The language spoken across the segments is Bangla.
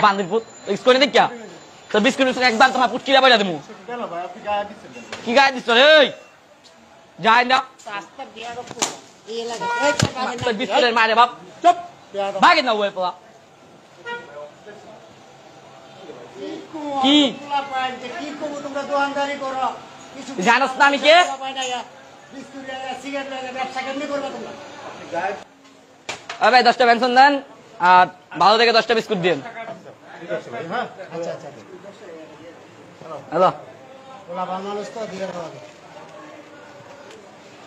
বান্দির পুত স্কুলে দেখ তোর বিস্কুট একবার তোমার পুটকিরা বলে দেবো কি গায়ে দিচ্ছ রে যাই না বিস্কুটের মারে বাপ চুপ ভাগে না ওই পোলা কি জানোস না আমি কে ভাই 10টা পেনশন দেন আর ভালো থেকে 10টা বিস্কুট দিন হ্যালো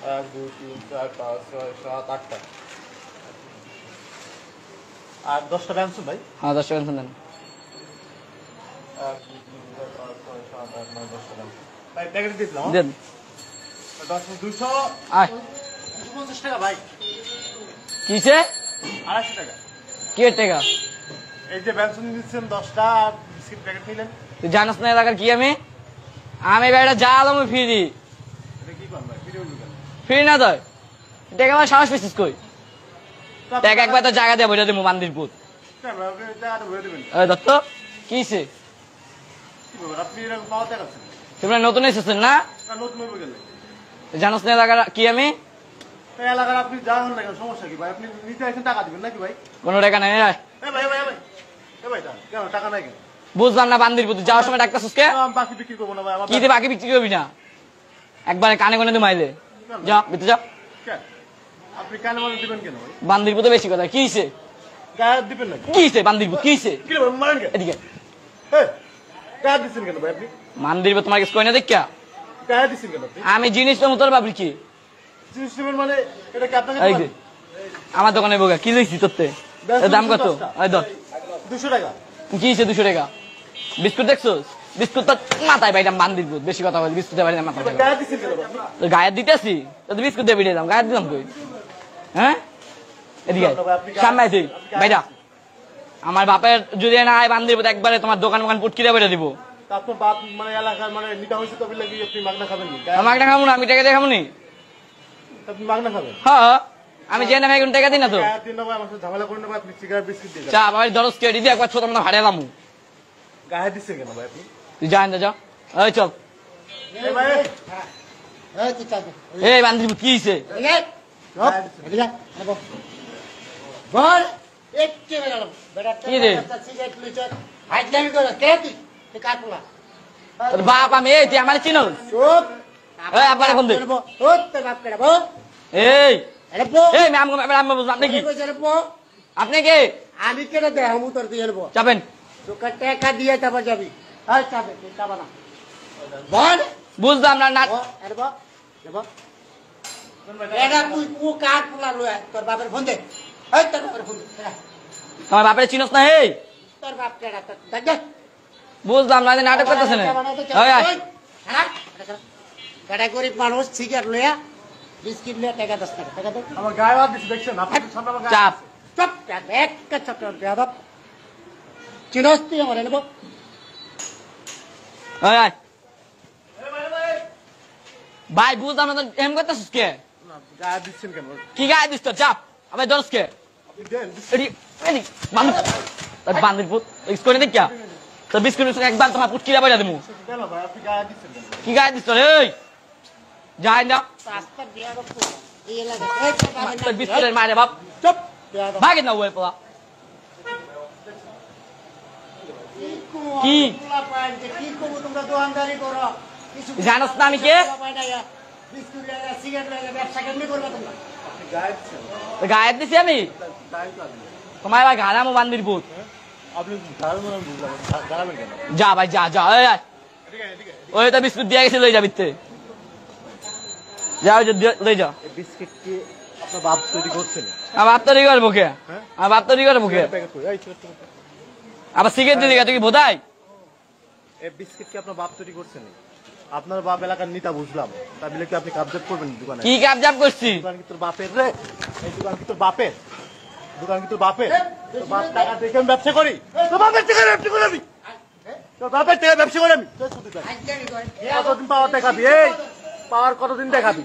1 2 3 4 5 6 7 8টা আর 10টা পেনশন ভাই হ্যাঁ 10টা পেনশন দেন 1 2 3 4 5 6 7 8 9 10টা ভাই প্যাকেট দিছিলাম দেন 200 আয় 250 টাকা ভাই কিসে 250 টাকা কি টাকা এই যে পেনশন দিচ্ছেন 10টা আর বিস্কিট প্যাকেট নিলেন তুই জানাস না এলাকার কি আমি বেটা যা আলাম ফ্রি এটা কি করব ভাই ফ্রি না দয় টাকা আমার সাহস পেছিস কই টাকা একবার তো জায়গা দিয়ে বইটা দেবো বান্দির পুত ওই দত্ত কিসে আপনি এরকম পাওয়াতে আছেন তোমরা নতুন এসেছেন না নতুন হয়ে গেলে জানোস না এলাকার কি আমি এলাকার আপনি জানেন না সমস্যা কি ভাই আপনি নিতে আসেন টাকা দিবেন নাকি ভাই কোনো টাকা নেই ভাই ভাই ভাই ভাই কেন টাকা নাই কেন বুঝলাম না বান্দির পুত যাওয়ার সময় ডাক্তার সুস্কে বাকি বিক্রি করবো না ভাই কি দিয়ে বাকি বিক্রি করবি না একবারে কানে কানে তো মাইলে যা ভিতরে যা আপনি কানে মানে দিবেন কেন ভাই বান্দির পুত বেশি কথা কি হইছে গায়ে দিবেন না কি হইছে বান্দির পুত কি হইছে কি রে মারেন কেন এদিকে গায়ে দিচ্ছেন কেন ভাই আপনি বান্দির পুত তোমার কিছু কই না দেখা গায়ে দিচ্ছেন কেন আপনি আমি জিনিসটা মতর ভাবলি কি জিনিস নেবেন মানে এটা কি আপনাকে এই যে আমার দোকানে বোকা কি লইছি তোরতে দাম কত এই ধর 200 টাকা কি হইছে 200 টাকা বিস্কুট দেখছস বিস্কুট তো মাথায় বাইটা বান্দির পুত বেশি কথা বল বিস্কুট বাইরে মাথায় গায়ে দিচ্ছেন কেন আপনি তো গায়ে দিতেছি তো বিস্কুট দিয়ে দিলাম গায়ে দিলাম কই হ্যাঁ এদিকে সামনে তুই বাইরা আমার বাপের যদি না আয় বান্দির পুত একবারে তোমার দোকান পুটকিরা বেড়ে দিব তারপর বাপ মানে এলাকার মানে নিটা হইছে তো লাগি আপনি মাগনা খাবেন নি মাগনা খাবো না আমি টাকা দিয়ে খাবো নি আপনি মাগনা খাবেন হ্যাঁ আমি যে না এখন টাকা দিই না তো গায়ে দিন না ভাই আমার সাথে ঝামেলা করেন না ভাই আপনি সিগারেট বিস্কিট দিয়ে চা ভাই দরজ কে দিদি একবার ছোট আমরা হারিয়ে দামু গায়ে দিচ্ছেন কেন ভাই আপনি তুই যান যা ওই চল এই ভাই এই তুই চল এই বান্দির পুত কি হইছে বল একটু বেরালাম বেটা কি রে? সিগারেট লইছ হাইটলামি করে কে তুই কাটলা তোর বাপ আমি এই তুই আমার চিনোস চুপ এই আব্বারে ফোন দে ওত তোর বাপ কেডা বল এই আরে বল এই আমি বুঝলাম আপনি কি আপনি কে আমি কেডা দেখামু তোর দিয়ে বল যাবেন তোকে টাকা দিয়ে তারপর যাবি আর যাবে তুই যাবা না বল বুঝলাম না না আরে বল দেব এটা তুই কো কাটলা লয় তোর বাপের ফোন দে এই তোর বাপের ফোন দে তোমার বাপের চিনোস না এই তোর বাপ কেডা তোর দেখ বুঝলাম না নাটক করতেছে না ওই আয় কেডা গরিব মানুষ সিগারেট লয়া বিস্কিট লয়া টাকা 10 টাকা টাকা দে আমার গায়ে হাত দিছে দেখছেন আপনি সামনে আমার গায়ে চাপ চুপ একটা ছোট বেয়াদব চিনস তুই আমার নেব ওই আয় ভাই বুঝলাম না এম করতেছিস কে গায়ে দিচ্ছেন কেন কি গায়ে দিস তোর চাপ আবার দরজ কে আপনি দেন এডি বান্দির পুত স্কুলে দেখ তোর বিস্কুট একবার তোমার পুটকিরা বইটা দেবো কেন ভাই আপনি গায়ে দিচ্ছেন কেন কি গায়ে দিস তোর এই যাই না রাস্তা বেয়াদব এই লাগা এই তোর বিস্কুটের মারে বাপ চুপ বেয়াদব ভাগে না ওই পোলা কি পোলা পায় যে কি করব তোমরা দোকানদারি করো কিছু জানোস না আমি কে বিস্কুট লাগা সিগারেট লাগা ব্যবসা কেমনে করবে তোমরা আপনি গায়ে দিচ্ছেন গায়ে দিছি আমি গায়ে তো আপনি তোমার এবার গালামো বান্দির পুত আপনি গায়ে মনে বুঝলাম গাড়াবেন কেন যা ভাই যা যা ওই আয় এদিকে এদিকে ওই তো বিস্কুট দিয়ে গেছে লই যাবি তে যা ওই লই যা এই বিস্কিট কি আপনার বাপ তৈরি করছেন আমার বাপ তৈরি করবো কে আমার বাপ তৈরি করবো কে প্যাকেট করে এই ছোট আবার সিগারেট দিলি তুই কি বোধাই এই বিস্কিট কি আপনার বাপ তৈরি করছেন আপনার বাপ এলাকার নিতা বুঝলাম তা বলে কি আপনি কাবজাত করবেন দোকানে কি কাবজাব করছি দোকান কি তোর বাপের রে এই দোকান কি তোর বাপের দোকান কি তোর বাপের তোর বাপ টাকা দেখে আমি ব্যবসা করি তোর বাপের টাকা ব্যবসা করি আমি তোর বাপের টাকা ব্যবসা করি আমি কতদিন পাওয়া টাকা এই পাওয়ার কতদিন দেখাবি?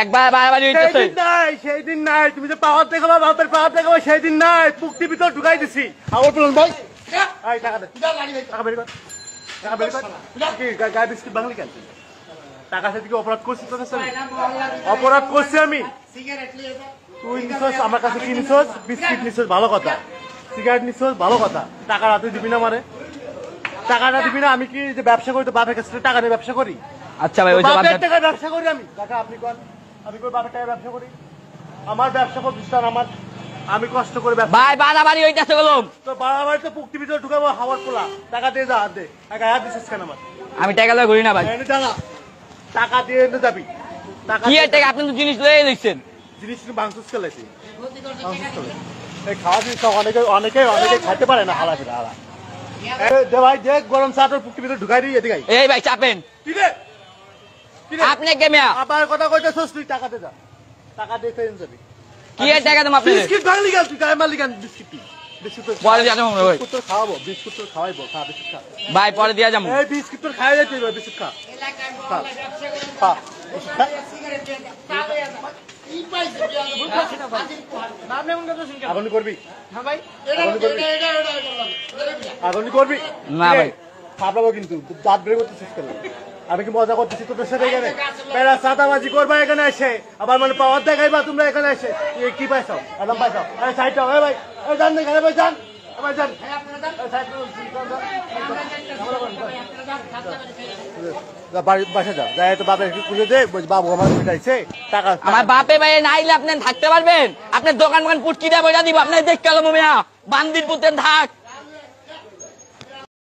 একবার বাড়াবাড়ি সেই হইতেছে দিন নাই, সেই দিন নাই। তুমি যে পাওয়ার দেখাবা, বাপের পাওয়ার দেখাবা, সেই দিন নাই। পুক্তি ভিতর ঢুকাই দিছি। আমার বলুন ভাই, এই টাকা দে, টাকা বের কর, টাকা বের কর। কি গায়ে বিস্কুট বাংলি কেন? টাকা সাথে কি অপরাধ করছি তোর কাছে? অপরাধ করছি আমি? সিগারেট নিয়ে যা। তুই নিছস আমার কাছে, কি নিছস? বিস্কিট নিছস, ভালো কথা। সিগারেট নিছস, ভালো কথা। টাকা রাতে দিবি না মারে? টাকাটা দিবি না? আমি কি যে ব্যবসা করি তো বাপের কাছে থেকে টাকা নিয়ে ব্যবসা করি? আচ্ছা ভাই ওই যে বাপের বাপের- টাকায় ব্যবসা করি আমি? টাকা আপনি কোন? আমি কই বাপের টাকায় ব্যবসা করি? আমার ব্যবসা প্রতিষ্ঠান আমার, আমি কষ্ট করে ব্যবসা। ভাই বাড়াবাড়ি হইতেছে গেলাম তো বাড়াবাড়ি তো পুক্তি ভিতরে ঢুকাবো, হাওয়ার পোলা। টাকা দিয়ে যা, হাত দে। টাকা হাত দিছিস কেন আমার? আমি টাকা লয়ে ঘুরি না ভাই এনে দাঁড়া, টাকা দিয়ে এনে যাবি। টাকা কি দিয়ে- এর টাকা আপনি তো জিনিস লয়ে দিচ্ছেন জিনিস বাংসুস খেলেছি, বাংসুস খেলেছি। এই খাওয়া জিনিস অনেকে অনেকে অনেকে খাইতে পারে না, হালা ফিরা হালা। দে ভাই, দে গরম চা তোর পুক্তি ভিতরে ঢুকাই দিই, এদিকে আই। এই ভাই চাপেন কি রে? কি রে? আপনি কে মিয়া আবার কথা কইতেছস তুই? টাকা দে যা, টাকা দিয়ে ফেরত যাবি। কি এর টাকা দেবো আপনি বিস্কিট ভাঙলি কেন তুই? গায়ে মারলি কেন বিস্কিট? তুই বিস্কুট তোর পরে দিয়ে যাবো ভাই বিস্কুট তোর খাওয়াবো, বিস্কুট তোর খাওয়াইবো, খা বিস্কুট খা। ভাই পরে দিয়ে যাবো এই বিস্কুট তোর খাওয়াই যাইতে হবে, বিস্কুট খা, এলাকায় খা, মহল্লায় ব্যবসা করে খা, বিস্কুট খা। সিগারেট নিয়ে যা। চা নিয়ে যা। কি পাইছে বিয়া দেবো? হাজির পোহাল। আগুনি করবি? এটা আগুনি করবি? এটা করলাম। এটা বিয়া। আগুনি করবি? না কি রে? ভাই। খাবলাবো কিন্তু, দাঁত বের করতেছিস কেন? আমি কি মজা করতেছি তোদের সাথে এখানে? পেরা সাদাবাজি করবা এখানে এসে, আবার মানে পাওয়ার দেখাইবা তোমরা এখানে এসে। তুই কি পাইছাও? আরাম পাইছাও? এই সাইড হও, এই ভাই, এই যান না এখানে ভাই, যান, এই ভাই যান। এই সাইড করুন, যান, যান। যা বাড়ি বাসা যাও, যাই তো বাবার একটু খুঁজে দে, বলছি, বাবু আমার মিটাইছে টাকা। আমার বাপে ভাই নাইলে আপনি থাকতে পারবেন আপনার দোকান পুটকি দিয়ে বইটা দিব আপনার দেখতে গেল মিয়া বান্দির পুতেন থাক